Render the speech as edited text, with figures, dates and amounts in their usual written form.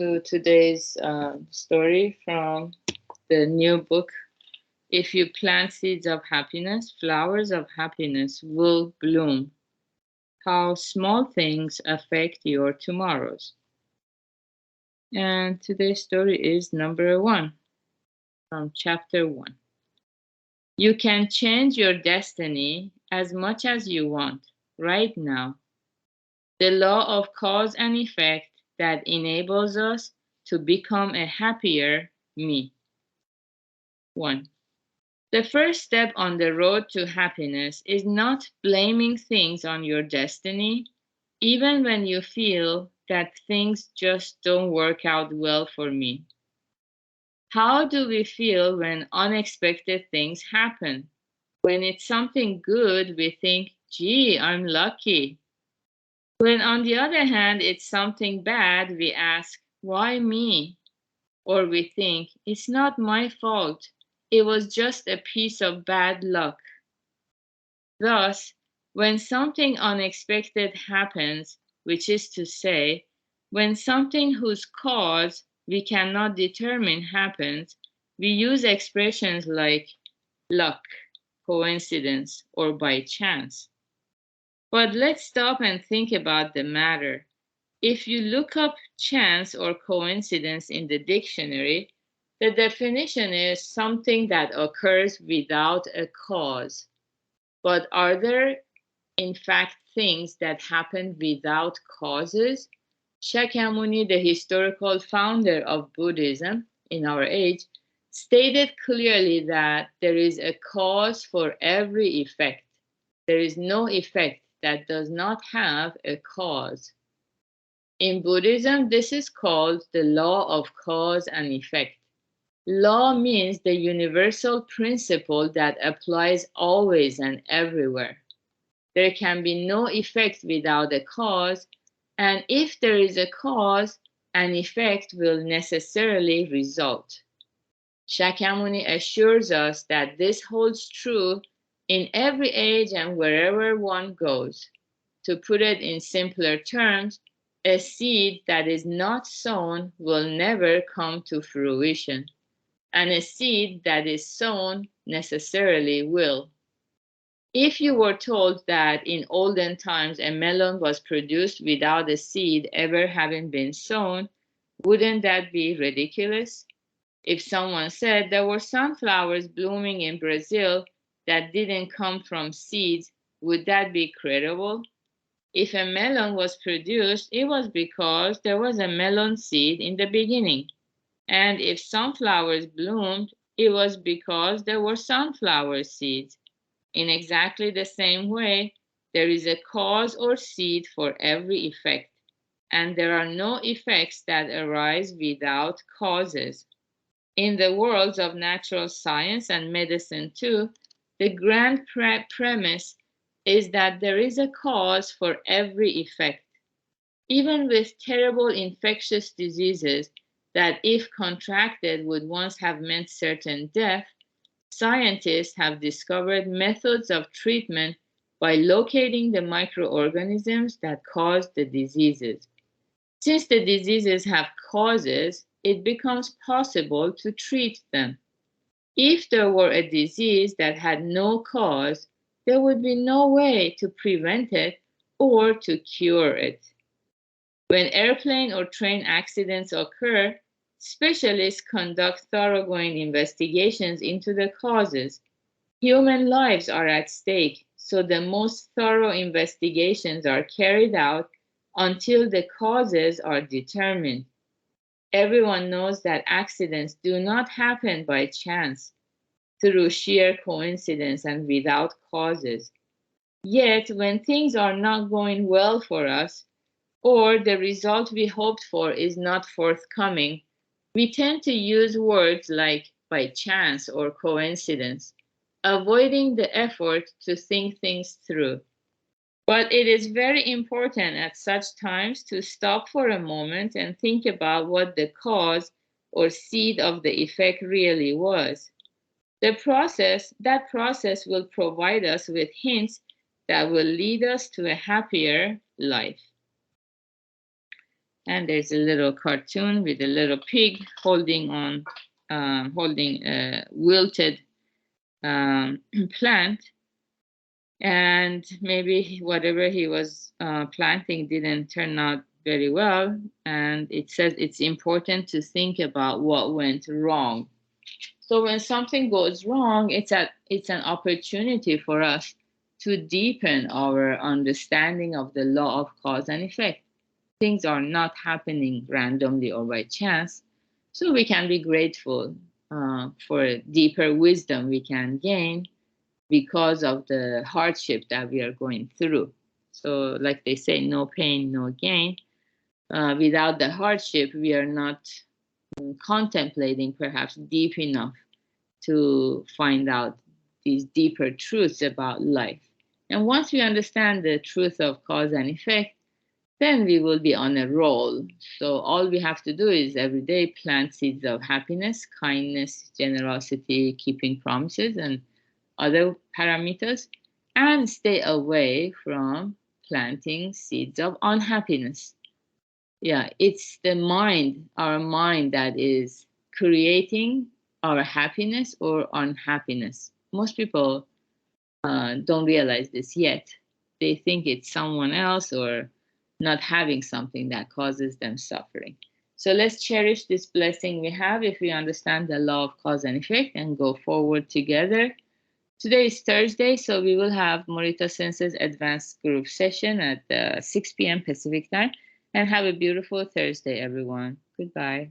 To today's story from the new book. If you plant seeds of happiness, flowers of happiness will bloom. How small things affect your tomorrows. And today's story is number 1 from chapter 1. You can change your destiny as much as you want right now. The law of cause and effect that enables us to become a happier me. 1. The first step on the road to happiness is not blaming things on your destiny, even when you feel that things just don't work out well for me. How do we feel when unexpected things happen? When it's something good, we think, gee, I'm lucky. When on the other hand, it's something bad, we ask, why me? Or we think, it's not my fault. It was just a piece of bad luck. Thus, when something unexpected happens, which is to say, when something whose cause we cannot determine happens, we use expressions like luck, coincidence, or by chance. But let's stop and think about the matter. If you look up chance or coincidence in the dictionary, the definition is something that occurs without a cause. But are there, in fact, things that happen without causes? Shakyamuni, the historical founder of Buddhism in our age, stated clearly that there is a cause for every effect. There is no effect that does not have a cause. In Buddhism, this is called the law of cause and effect. Law means the universal principle that applies always and everywhere. There can be no effect without a cause, and if there is a cause, an effect will necessarily result. Shakyamuni assures us that this holds true in every age and wherever one goes. To put it in simpler terms, a seed that is not sown will never come to fruition, and a seed that is sown necessarily will. If you were told that in olden times a melon was produced without a seed ever having been sown, wouldn't that be ridiculous? If someone said there were sunflowers blooming in Brazil that didn't come from seeds, would that be credible? If a melon was produced, it was because there was a melon seed in the beginning. And if sunflowers bloomed, it was because there were sunflower seeds. In exactly the same way, there is a cause or seed for every effect, and there are no effects that arise without causes. In the worlds of natural science and medicine too, the grand premise is that there is a cause for every effect. Even with terrible infectious diseases that, if contracted, would once have meant certain death, scientists have discovered methods of treatment by locating the microorganisms that cause the diseases. Since the diseases have causes, it becomes possible to treat them. If there were a disease that had no cause, there would be no way to prevent it or to cure it. When airplane or train accidents occur, specialists conduct thoroughgoing investigations into the causes. Human lives are at stake, so the most thorough investigations are carried out until the causes are determined. Everyone knows that accidents do not happen by chance, through sheer coincidence and without causes. Yet, when things are not going well for us, or the result we hoped for is not forthcoming, we tend to use words like by chance or coincidence, avoiding the effort to think things through. But it is very important at such times to stop for a moment and think about what the cause or seed of the effect really was. That process will provide us with hints that will lead us to a happier life. And there's a little cartoon with a little pig holding a wilted plant. And maybe whatever he was planting didn't turn out very well. And it says it's important to think about what went wrong. So when something goes wrong, it's an opportunity for us to deepen our understanding of the law of cause and effect. Things are not happening randomly or by chance. So we can be grateful for deeper wisdom we can gain because of the hardship that we are going through. So, like they say, no pain, no gain. Without the hardship, we are not contemplating perhaps deep enough to find out these deeper truths about life. And once we understand the truth of cause and effect, then we will be on a roll. So all we have to do is every day plant seeds of happiness, kindness, generosity, keeping promises, and other parameters, and stay away from planting seeds of unhappiness. Yeah, it's the mind, our mind, that is creating our happiness or unhappiness. Most people don't realize this yet. They think it's someone else or not having something that causes them suffering. So let's cherish this blessing we have if we understand the law of cause and effect and go forward together. Today is Thursday, so we will have Morita Sensei's advanced group session at 6 p.m. Pacific time. And have a beautiful Thursday, everyone. Goodbye.